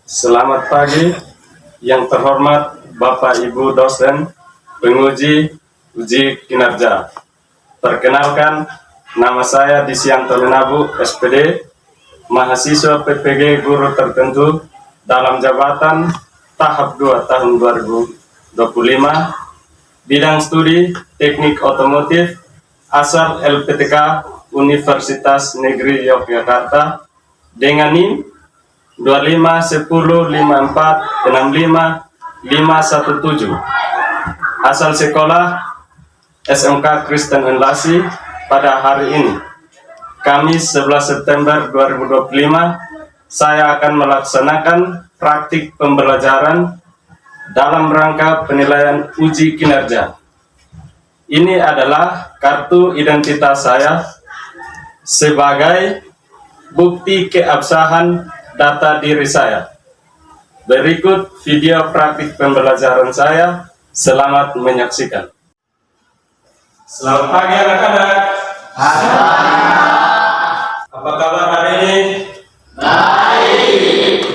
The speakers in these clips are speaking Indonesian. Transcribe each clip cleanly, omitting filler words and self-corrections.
Selamat pagi, yang terhormat Bapak Ibu dosen, penguji uji kinerja. Perkenalkan, nama saya Disianto Lenabu, SPD, mahasiswa PPG guru tertentu dalam jabatan tahap 2 tahun 2025, bidang studi teknik otomotif, asal LPTK Universitas Negeri Yogyakarta, dengan NIM 2510546517. Asal sekolah SMK Kristen Enlasi. Pada hari ini, Kamis 11 September 2025, saya akan melaksanakan praktik pembelajaran dalam rangka penilaian uji kinerja. Ini adalah kartu identitas saya sebagai bukti keabsahan data diri saya. Berikut video praktik pembelajaran saya. Selamat menyaksikan. Selamat pagi anak-anak. Apa kabar hari ini? Baik.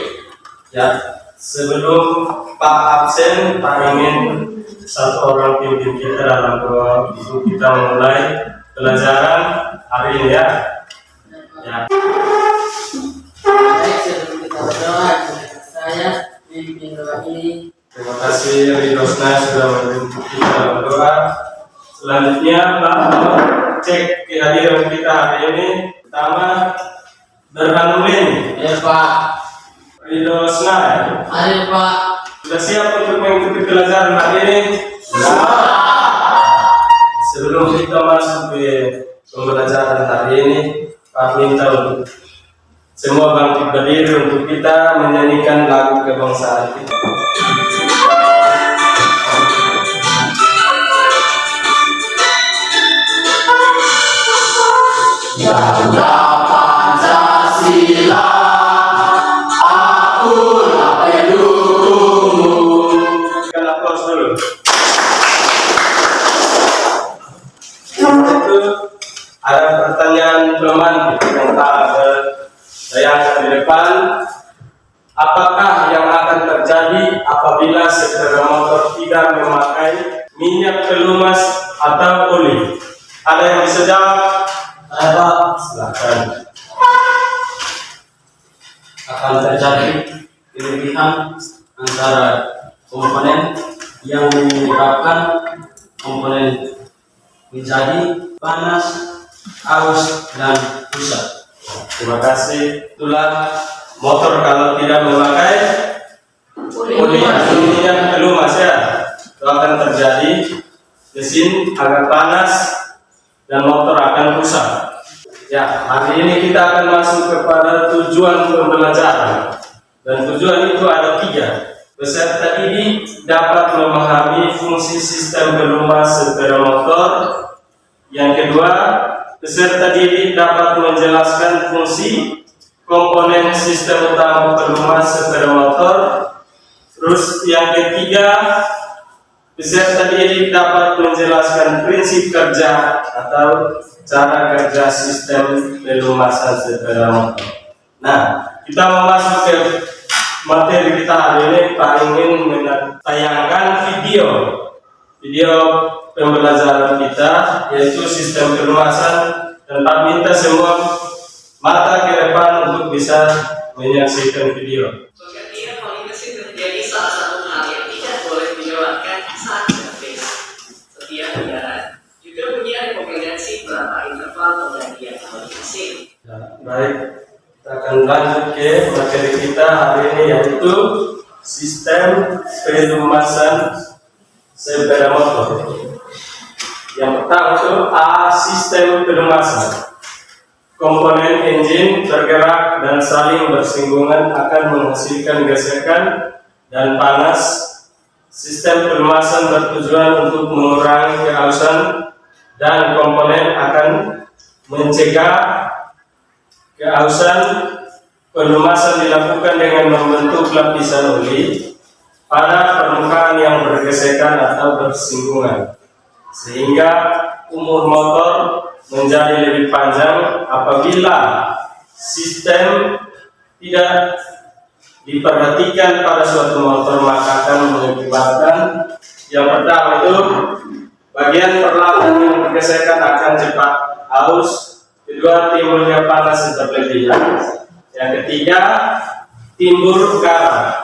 Ya, sebelum Pak absen, Pak ingin satu orang pimpin kita dalam doa ibu kita memulai pelajaran hari ini ya. Ya. Baik, sebelum kita berdoa, saya pimpin doa ini. Terima kasih Ridosna sudah membantu kita dalam doa. Selanjutnya Pak cek kehadiran kita hari ini. Pertama, Berhanuddin. Ya Pak. Ridosna. Ayo Pak. Sudah siap untuk mengikuti pelajaran hari ini? Sebelum kita masuk ke pembelajaran hari ini, Pak minta untuk semua bangkit berdiri untuk kita menyanyikan lagu kebangsaan kita. Ganda Pancasila, akulah pendukungmu. Kita aplaus dulu. Itu ada pertanyaan teman yang tak sayangkan di depan. Apakah yang akan terjadi apabila sepeda motor tidak memakai minyak pelumas atau oli? Ada yang bisa jawab? Ayo Pak. Silakan. Akan terjadi kelebihan antara komponen yang menyebabkan komponen menjadi panas, aus, dan rusak. Terima kasih. Itulah motor kalau tidak memakai oli atau minyak pelumas ya, itu akan terjadi mesin agak panas dan motor akan rusak. Ya, hari ini kita akan masuk kepada tujuan pembelajaran. Dan tujuan itu ada 3. Peserta ini dapat memahami fungsi sistem pelumas sepeda motor. Yang kedua, peserta didik dapat menjelaskan fungsi komponen sistem utama pelumas sepeda motor. Terus yang ketiga, peserta didik dapat menjelaskan prinsip kerja atau cara kerja sistem pelumasan sepeda motor. Nah, kita mau masuk ke materi kita hari ini. Pak ingin menayangkan video pembelajaran kita, yaitu sistem pelumasan, dan Pak minta semua mata ke depan untuk bisa menyaksikan video. Pengertian komunikasi menjadi salah satu hal yang tidak boleh dilewatkan saat interface. Setiap kendaraan juga punya rekomendasi berapa interval penggantian komunikasi. Baik, kita akan lanjut ke materi kita hari ini, yaitu sistem pelumasan sepeda motor. Yang pertama itu A, sistem pelumasan. Komponen engine bergerak dan saling bersinggungan akan menghasilkan gesekan dan panas. Sistem pelumasan bertujuan untuk mengurangi kehausan dan komponen akan mencegah kehausan. Pelumasan dilakukan dengan membentuk lapisan oli pada permukaan yang bergesekan atau bersinggungan, sehingga umur motor menjadi lebih panjang. Apabila sistem tidak diperhatikan pada suatu motor maka akan mengakibatkan yang pertama itu bagian perlahan yang bergesekan akan cepat haus, kedua timbulnya panas yang berlebihan, yang ketiga timbul karat.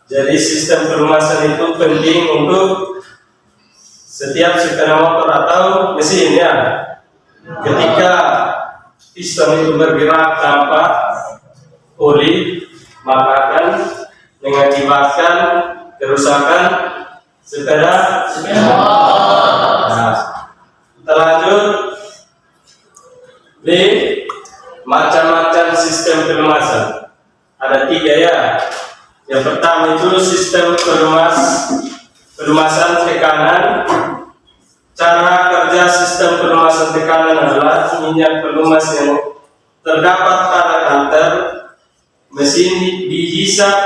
Jadi sistem pelumasan itu penting untuk setiap sepeda motor atau mesin ya. Ketika piston itu bergerak tanpa oli, maka akan mengakibatkan kerusakan sepeda. Nah, kita lanjut. B. Macam-macam sistem pelumasan. Ada 3 ya. Yang pertama itu sistem pelumasan tekanan. Cara kerja sistem pelumasan tekanan adalah minyak pelumas yang terdapat pada kantor mesin dihisap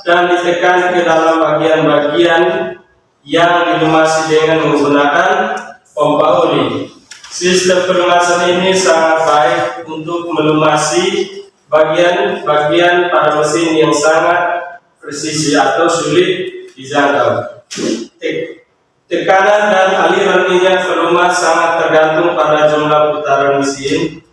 dan ditekan ke dalam bagian-bagian yang dilumasi dengan menggunakan pompa oli. Sistem pelumasan ini sangat baik untuk melumasi bagian-bagian pada mesin yang sangat presisi atau sulit dijangkau. Tekanan dan aliran minyak pelumas sangat tergantung pada jumlah putaran mesin.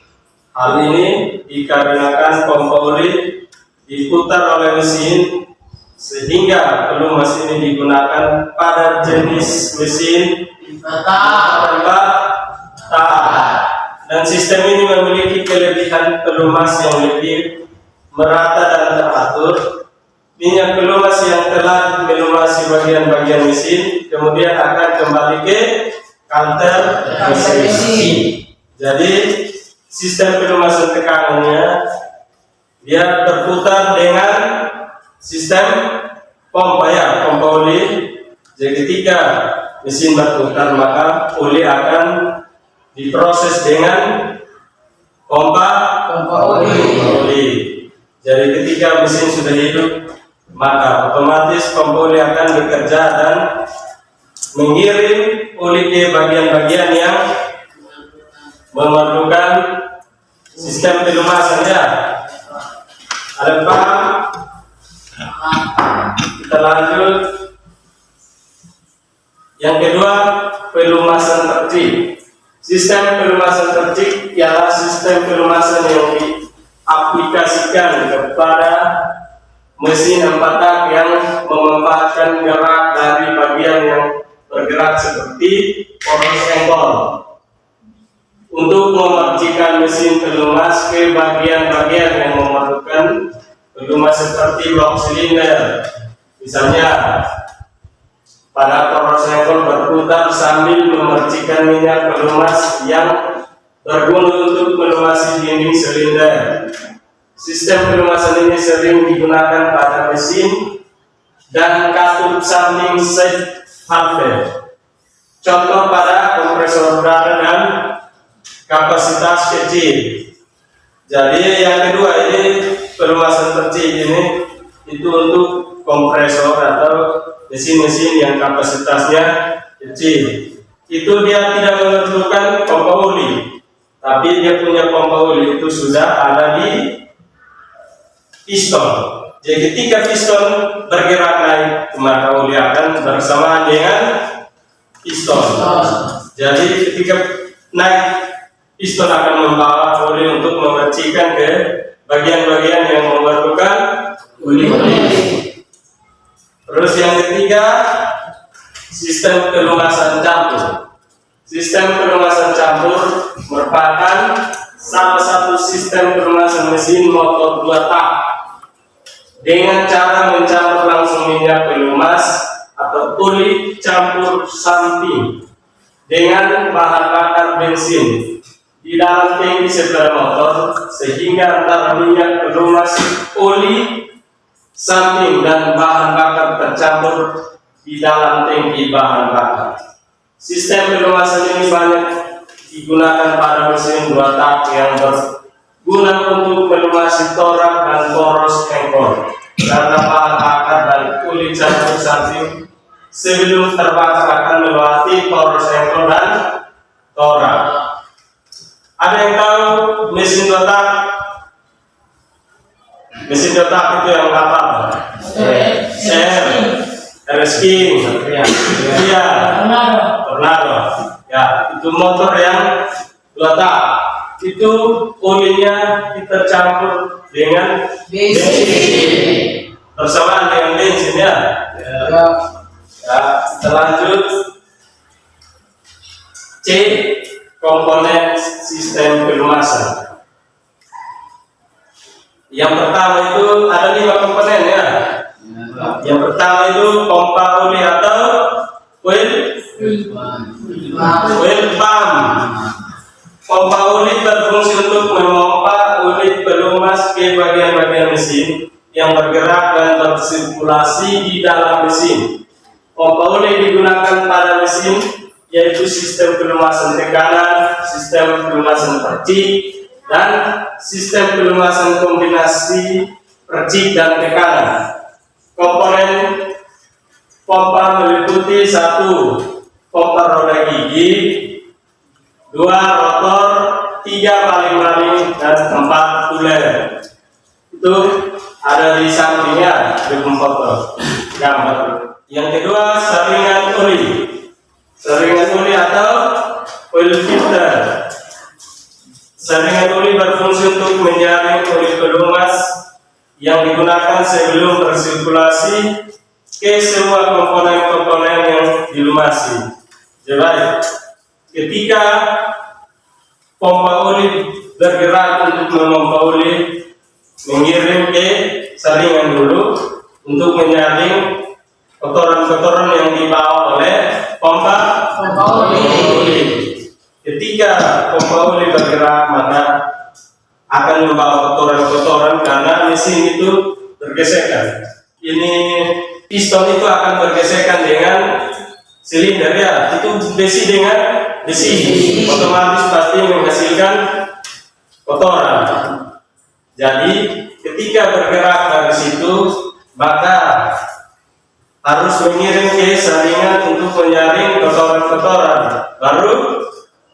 Hal ini dikarenakan pompa oli diputar oleh mesin sehingga pelumas ini digunakan pada jenis mesin tanpa tahan. Dan sistem ini memiliki kelebihan pelumas yang lebih merata dan teratur. Minyak pelumas yang telah melumasi bagian-bagian mesin kemudian akan kembali ke kantor mesin. Jadi sistem pelumasan tekanannya dia berputar dengan sistem pompa ya, pompa oli. Jadi ketika mesin berputar maka oli akan diproses dengan pompa oli. Jadi ketika mesin sudah hidup maka otomatis pompa oli akan bekerja dan mengirim oli ke bagian-bagian yang memerlukan sistem pelumasan ya. Ada paham? Kita lanjut. Yang kedua, pelumasan tercik. Sistem pelumasan tercik ialah sistem pelumasan yang diaplikasikan kepada mesin 4 tak yang memanfaatkan gerak dari bagian yang bergerak seperti poros engkol untuk memercikan mesin pelumas ke bagian-bagian yang memerlukan pelumas seperti blok silinder. Misalnya pada poros engkol berputar sambil memercikan minyak pelumas yang berguna untuk melumasi dinding silinder. Sistem pelumasan ini sering digunakan pada mesin dan katup samping set valve. Contoh pada kompresor udara dan kapasitas kecil. Jadi yang kedua ini pelumasan tercik ini itu untuk kompresor atau mesin-mesin yang kapasitasnya kecil. Itu dia tidak memerlukan pompa oli, tapi dia punya pompa oli itu sudah ada di piston. Jadi ketika piston bergerak naik, maka oli akan bersamaan dengan piston. Jadi ketika naik, piston akan membawa oli untuk memercikan ke bagian-bagian yang memerlukan oli. Terus yang ketiga, sistem pelumasan campur. Sistem pelumasan campur merupakan salah satu sistem pelumasan mesin motor 2 tak dengan cara mencampur langsung minyak pelumas atau oli campur samping dengan bahan bakar bensin di dalam tangki sepeda motor sehingga antara minyak pelumas, oli samping dan bahan bakar tercampur di dalam tangki bahan bakar. Sistem pelumasan ini banyak digunakan pada mesin 2 tak yang berguna untuk melumasi torak dan poros engkol karena bahan bakar dan kulit campur samping sebelum terbakar akan melewati poros engkol dan torak. Ada yang tahu mesin 2 tak? Mesin 2 tak itu yang apa? Resking, Satria, Tornado. Ya, itu motor yang 2 tak. Itu olinya kita campur dengan bensin. Bersamaan dengan bensin ya. Ya, kita lanjut. C. Komponen sistem pelumasan. Yang pertama itu ada 5 komponen ya. Yang pertama itu pompa oli atau oil pump. Pompa oli berfungsi untuk memompa oli pelumas ke bagian-bagian mesin yang bergerak dan bersirkulasi di dalam mesin. Pompa oli digunakan pada mesin yaitu sistem pelumasan tekanan, sistem pelumasan percik, dan sistem pelumasan kombinasi percik dan tekanan. Komponen pompa meliputi 1. Pompa roda gigi, 2. Rotor, 3. Baling-baling, dan 4. tuler. Itu ada di sampingnya di foto gambar. Yang kedua, saringan oli. Saringan oli atau oil filter. Saringan oli berfungsi untuk menyaring oli pelumas yang digunakan sebelum bersirkulasi ke semua komponen-komponen yang dilumasi. Jadi, ketika pompa oli bergerak untuk memompa oli, mengirim ke saringan dulu untuk menyaring kotoran-kotoran yang dibawa oleh pompa oli. Ketika pompa oli bergerak, maka akan membawa kotoran-kotoran karena mesin itu bergesekan. Ini piston itu akan bergesekan dengan silinder ya. Itu besi dengan besi, otomatis pasti menghasilkan kotoran. Jadi ketika bergerak dari situ, maka harus mengirim ke saringan untuk menyaring kotoran-kotoran, baru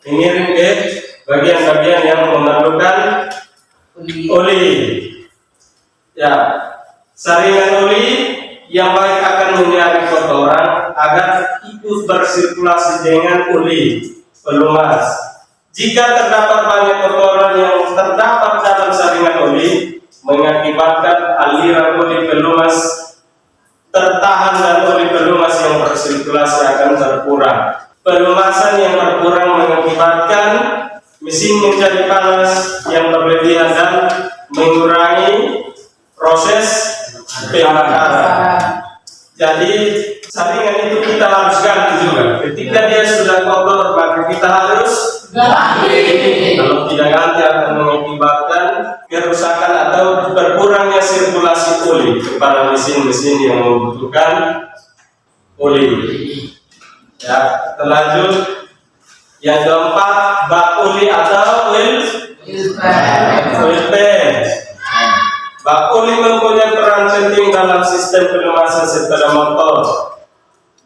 mengirim ke bagian-bagian yang memerlukan oli. Ya, saringan oli yang baik akan menyaring kotoran agar ikut bersirkulasi dengan oli pelumas. Jika terdapat banyak kotoran yang terdapat dalam saringan oli, mengakibatkan aliran oli pelumas tertahan dan oli pelumas yang bersirkulasi akan berkurang. Pelumasan yang berkurang mengakibatkan mesin menjadi panas yang berlebihan dan mengurangi proses pembakaran. Jadi saringan itu kita harus ganti juga. Ketika dia sudah kotor, maka kita harus ganti. Kalau tidak ganti akan mengakibatkan kerusakan atau berkurangnya sirkulasi oli kepada mesin-mesin yang membutuhkan oli. Ya, terlanjut. Yang keempat, bak oli atau oil pan. Bak oli mempunyai peran penting dalam sistem pelumasan sepeda motor.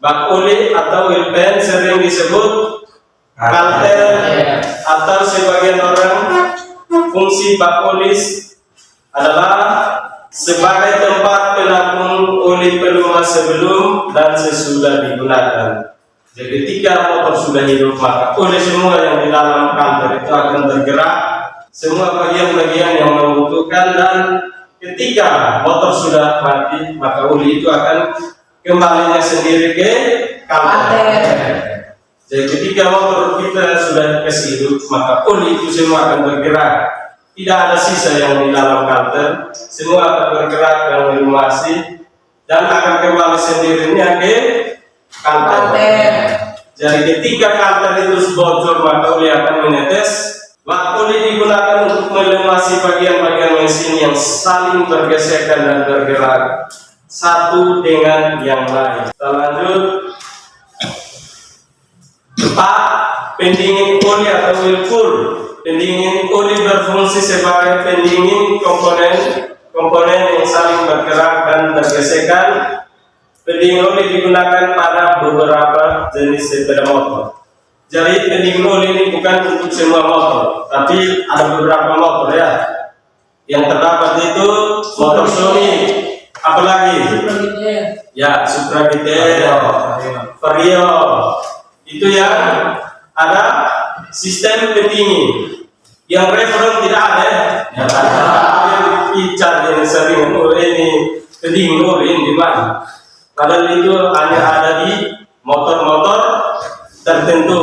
Bak oli atau oil pan sering disebut kalter atau sebagian orang fungsi bak oli adalah sebagai tempat penampung oli pelumas sebelum dan sesudah digunakan. Jadi ketika motor sudah hidup, maka oli semua yang di dalam kalter itu akan bergerak, semua bagian-bagian yang membutuhkan, dan ketika motor sudah mati, maka oli itu akan kembalinya sendiri ke kalter. Jadi ketika motor kita sudah dikasih hidup, maka oli itu semua akan bergerak. Tidak ada sisa yang di dalam kalter, semua akan bergerak dan melumasi dan akan kembali sendirinya ke kalter. Jadi ketika kalter itu bocor, maka oli akan menetes. Bak oli digunakan untuk melumasi bagian-bagian mesin yang saling bergesekan dan bergerak satu dengan yang lain. Kita lanjut. 4. Pendingin oli atau oil cool. Pendingin oli berfungsi sebagai pendingin komponen yang saling bergerak dan bergesekan. Pendingin oli digunakan pada beberapa jenis sepeda motor. Jadi pendingin oli ini bukan untuk semua motor, tapi ada beberapa motor ya. Yang terdapat itu motor Sony, Apalagi? Ya, supragiter, vario. Itu yang ada sistem pendingin. Yang referen tidak ada. Ya, yang bicara yang sering ini pendingin ini di mana? Padahal itu hanya ada di motor-motor tertentu.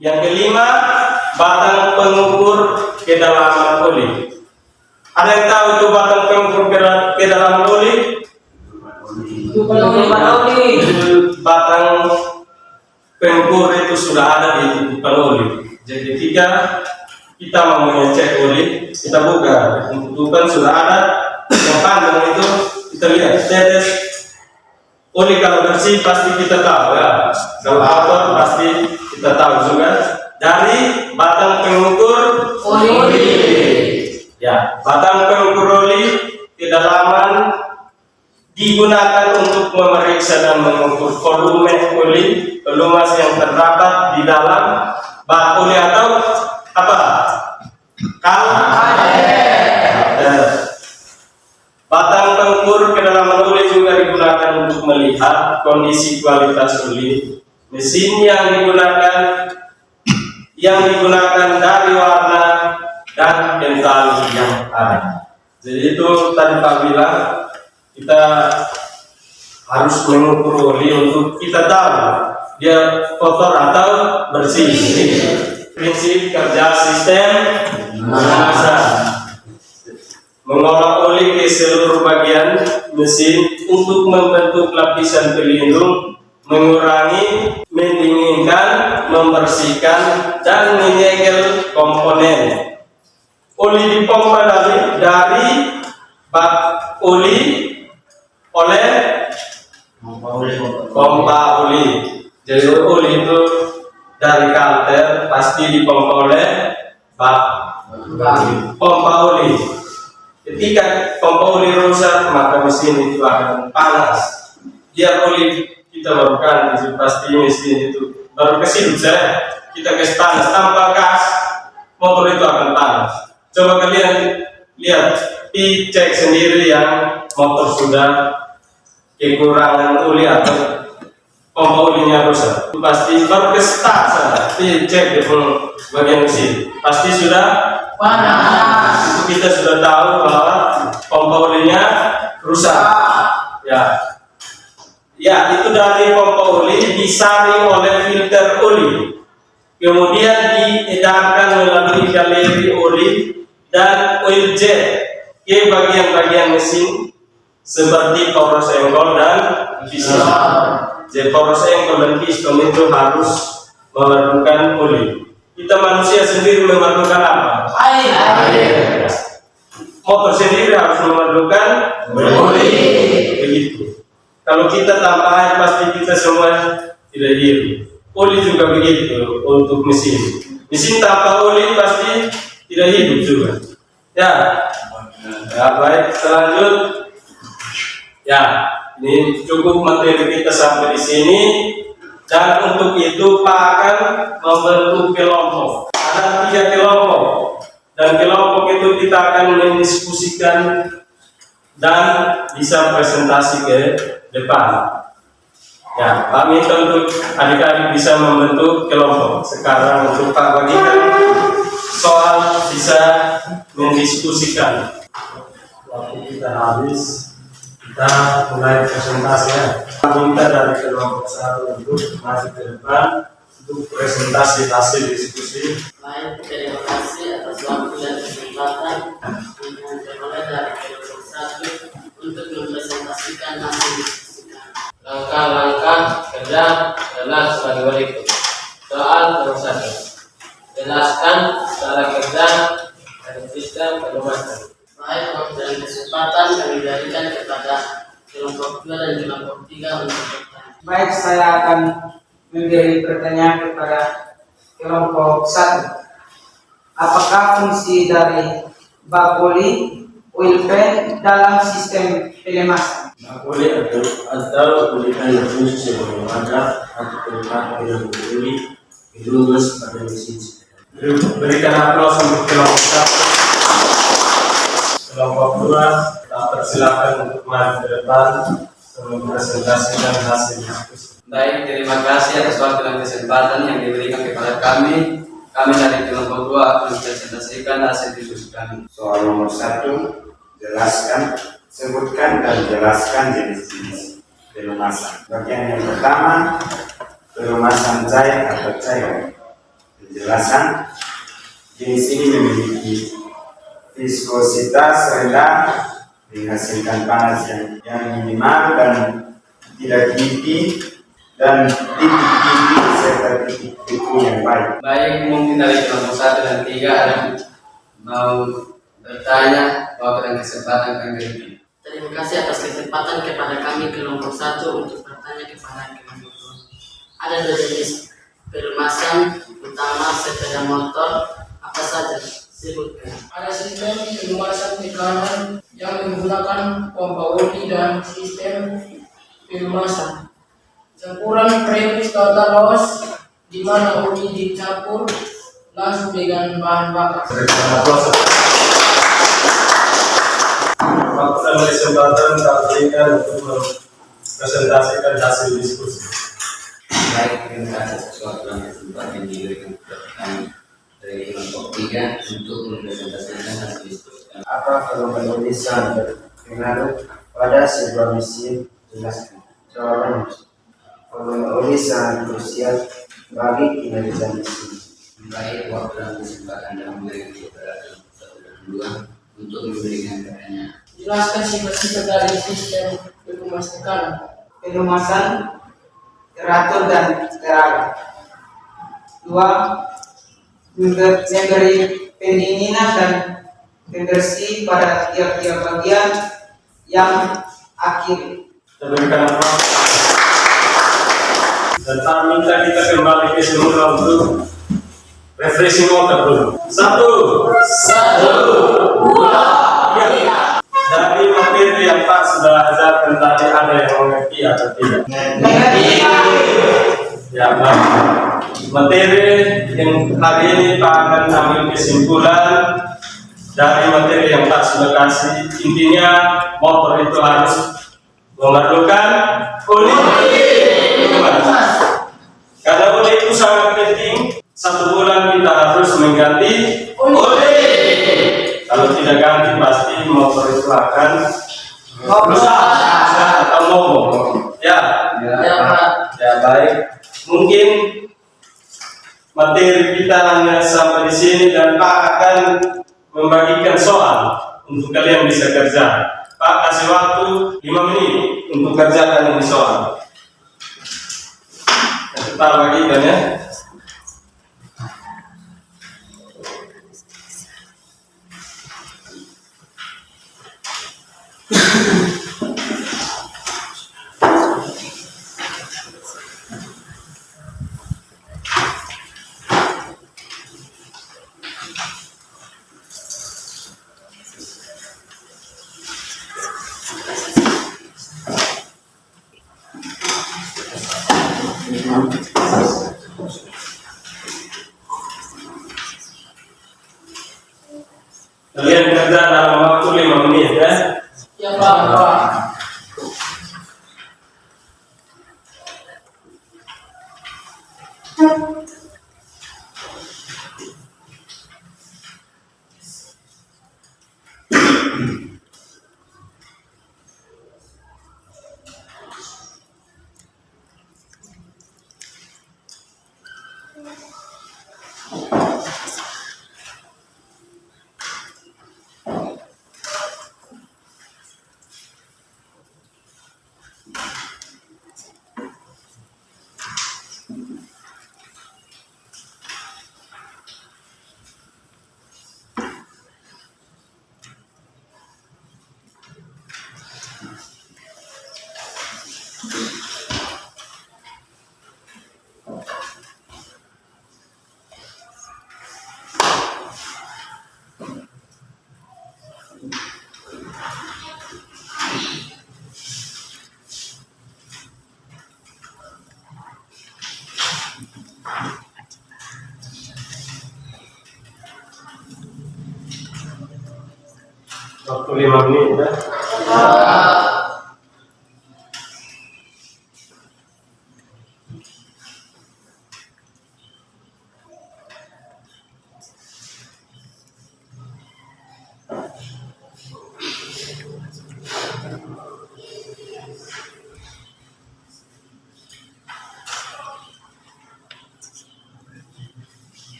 Yang kelima, batang pengukur kedalaman oli. Ada yang tahu itu batang pengukur kedalaman oli? Batang pengukur itu sudah ada di tutupan oli. Jadi ketika kita mau mengecek oli, kita buka tutupan sudah ada. Yang panjang itu kita lihat tetes oli. Kalau bersih pasti kita tahu ya. Kalau kotor pasti kita tahu juga dari batang pengukur oli. Ya, batang pengukur oli kedalaman digunakan untuk memeriksa dan mengukur volume oli pelumas yang terdapat di dalam bak oli atau apa? Batang pengukur kedalaman oli juga digunakan untuk melihat kondisi kualitas oli. Mesin yang digunakan dari warna dan dental yang ada. Jadi itu tadi Pak bilang kita harus mengukur oli untuk kita tahu dia kotor atau bersih. Prinsip kerja sistem pemanasan. Mengolah oli ke seluruh bagian mesin untuk membentuk lapisan pelindung, mengurangi, mendinginkan, membersihkan, dan menyegel komponen. Oli dipompa dari bak oli oleh pompa oli. Jadi oli itu dari kalter pasti dipompa oleh bak pompa oli. Ketika pompa oli rusak, maka mesin itu akan panas. Dia oli kita barukan itu pasti mesin itu baru kesidut saya kita kasih panas tanpa gas motor itu akan panas. Coba kalian lihat, dicek sendiri yang motor sudah kekurangan oli atau pompa olinya rusak. Itu pasti baru ke start saja, dicek di bagian mesin pasti sudah panas. Itu kita sudah tahu bahwa pompa olinya rusak. Ya, itu dari pompa oli disaring oleh filter oli, kemudian diedarkan melalui galeri oli dan oil jet ke bagian-bagian mesin seperti poros engkol dan piston. Jadi poros engkol dan piston itu harus memerlukan oli. Kita manusia sendiri memerlukan apa? Air. Motor sendiri harus memerlukan oli. Begitu. Kalau kita tanpa air pasti kita semua tidak hidup. Oli juga begitu untuk mesin. Mesin tanpa oli pasti tidak hidup juga. Ya, baik, selanjut. Ya, ini cukup materi kita sampai di sini. Dan untuk itu Pak akan membentuk kelompok. Ada 3 kelompok. Dan kelompok itu kita akan mendiskusikan dan bisa presentasi ke depan. Ya, Pak minta untuk adik-adik bisa membentuk kelompok. Sekarang untuk Pak bagikan soal bisa mendiskusikan. Waktu kita habis, kita mulai presentasi ya. Pak minta dari kelompok 1 untuk masuk ke depan untuk presentasi hasil diskusi. Baik, terima kasih atas waktu dan kesempatan yang diperoleh dari kelompok 1 untuk mempresentasikan hasil diskusi. Langkah-langkah kerja adalah sebagai berikut. Soal nomor 1. Jelaskan cara kerja dari sistem pelumasan. Baik, waktu dan kesempatan kami berikan kepada kelompok 2 dan kelompok 3 untuk bertanya. Baik, saya akan memberi pertanyaan kepada kelompok 1. Apakah fungsi dari bak oli, oil pan dalam sistem pelemasan? Oli atau olipan berfungsi sebagai wadah atau pelengkap yang oli dilumas pada mesin. Berikan aplaus untuk kelompok 1. Kelompok 2 Persilakan untuk maju ke depan mempresentasikan hasil diskusi. Baik, terima kasih atas waktu dan kesempatan yang diberikan kepada kami. Kami dari kelompok 2 akan mempresentasikan hasil diskusi kami. Soal nomor 1, jelaskan, sebutkan dan jelaskan jenis-jenis pelumasan. Bagian yang pertama, pelumasan cair atau cair. Penjelasan, jenis ini memiliki viskositas rendah, menghasilkan panas yang minimal dan tidak tinggi, dan titik tinggi serta titik beku yang baik. Baik, mungkin dari kelompok 1 dan 3 ada mau bertanya, mau dan kesempatan kami berikan. Terima kasih atas kesempatan kepada kami kelompok 1 untuk bertanya kepada kelompok 2. Ada 2 jenis pelumasan utama sepeda motor, apa saja? Sebutkan. Ada sistem pelumasan tekanan yang menggunakan pompa oli dan sistem pelumasan campuran premis total loss, di mana oli dicampur langsung dengan bahan bakar. Waktu dan kesempatan kami berikan untuk mempresentasikan hasil diskusi. Baik, terima kasih atas waktu dan kesempatan yang diberikan kepada kami dari kelompok 3 untuk mempresentasikan hasil diskusi kami. Apa fenomena lisan berpengaruh pada sebuah mesin? Jelaskan. Jawaban, fenomena lisan krusial bagi kinerja mesin. Baik, waktu dan kesempatan yang diberikan kepada kelompok 1 dan 2 untuk memberikan pertanyaan. Jelaskan sifat-sifat dari sistem pelumas tekanan. Pelumasan teratur dan terarah. 2. Memberi pendinginan dan pembersih pada tiap-tiap bagian yang akhir. Berikan aplaus. Dan tak minta kita kembali ke semula untuk refreshing water dulu. 1, 2, 3. Dari materi yang Pak sudah ajarkan tadi, ada yang mengerti atau tidak? Ya, Pak. Materi yang hari ini Pak akan ambil kesimpulan dari materi yang Pak sudah kasih. Intinya motor itu harus memerlukan oli. Karena oli itu sangat penting. 1 bulan kita harus mengganti oli. Kalau tidak ganti pasti motor itu akan rusak atau mogok. Ya, baik. Mungkin materi kita hanya sampai di sini dan Pak akan membagikan soal untuk kalian bisa kerja. Pak kasih waktu 5 menit untuk kerjakan ini soal. Kita bagikan ya. Kalian kerja dalam waktu 5 menit ya. Ya Pak. Waktu 5 menit ya.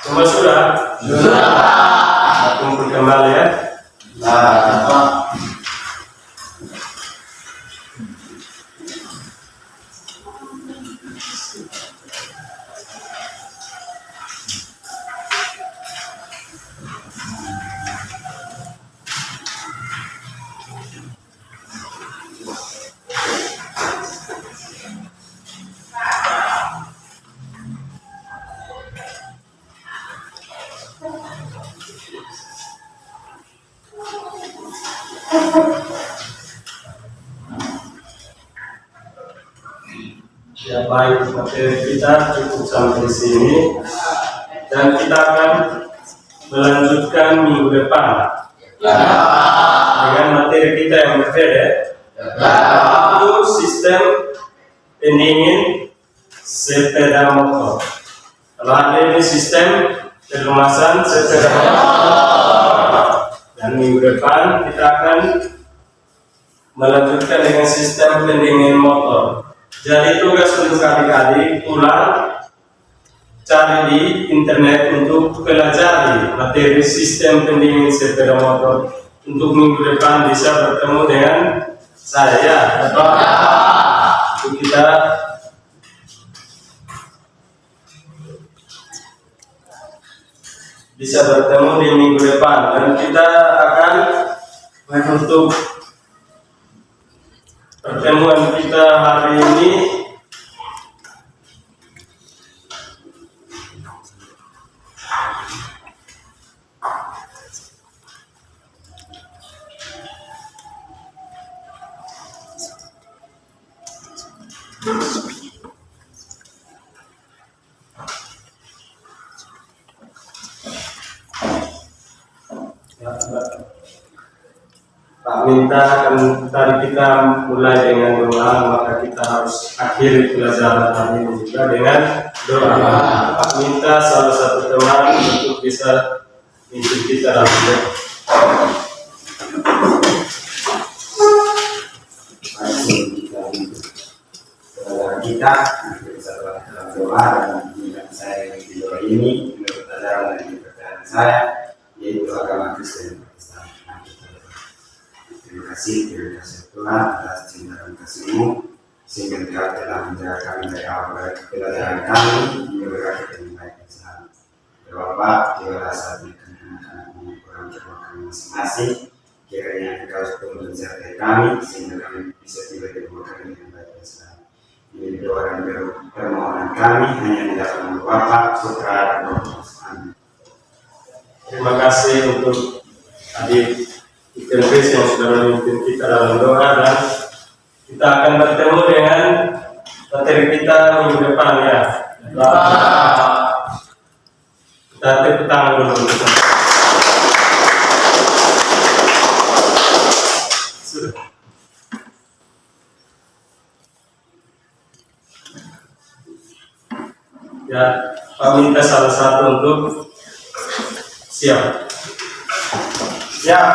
Semua sudah? Sudah. Kumpul kembali ya. Ya baik, materi kita cukup sampai sini dan kita akan melanjutkan minggu depan dengan materi kita yang berbeda, yaitu sistem pendingin sepeda motor. Kalau ada ini sistem pelumasan sepeda motor, dan minggu depan kita akan melanjutkan dengan sistem pendingin motor. Jadi tugas untuk adik-adik pulang cari di internet untuk pelajari materi sistem pendingin sepeda motor. Untuk minggu depan bisa bertemu dengan saya. Untuk kita bisa bertemu di minggu depan dan kita akan menutup pertemuan kita hari ini Pak minta akan tadi kita mulai dengan doa, maka kita harus akhiri pelajaran hari ini juga dengan doa. Pak minta salah satu teman untuk bisa memimpin kita dalam doa. Kita bisa dalam doa dan mengingat saya di doa ini menurut ajaran dan kepercayaan saya, yaitu agama Kristen. Terima kasih Tuhan atas cinta dan kasih-Mu sehingga Engkau telah menjaga kami dari awal pelajaran kami hingga berakhir dengan baik dan selamat. Ya Bapa, jaga saat ini anak-anak-Mu orang tua kami masing-masing, kiranya Engkau selalu menyertai kami sehingga kami bisa tiba di rumah kami dengan baik dan selamat. Ini doa dan permohonan kami hanya di dalam nama Bapa, Putra dan Roh Kudus. Amin. Terima kasih untuk adik Chris yang sudah memimpin kita dalam doa, dan kita akan bertemu dengan materi kita minggu depan ya. Kita tepuk tangan dulu. Sudah. Ya. Pak minta salah satu untuk siap. Siap.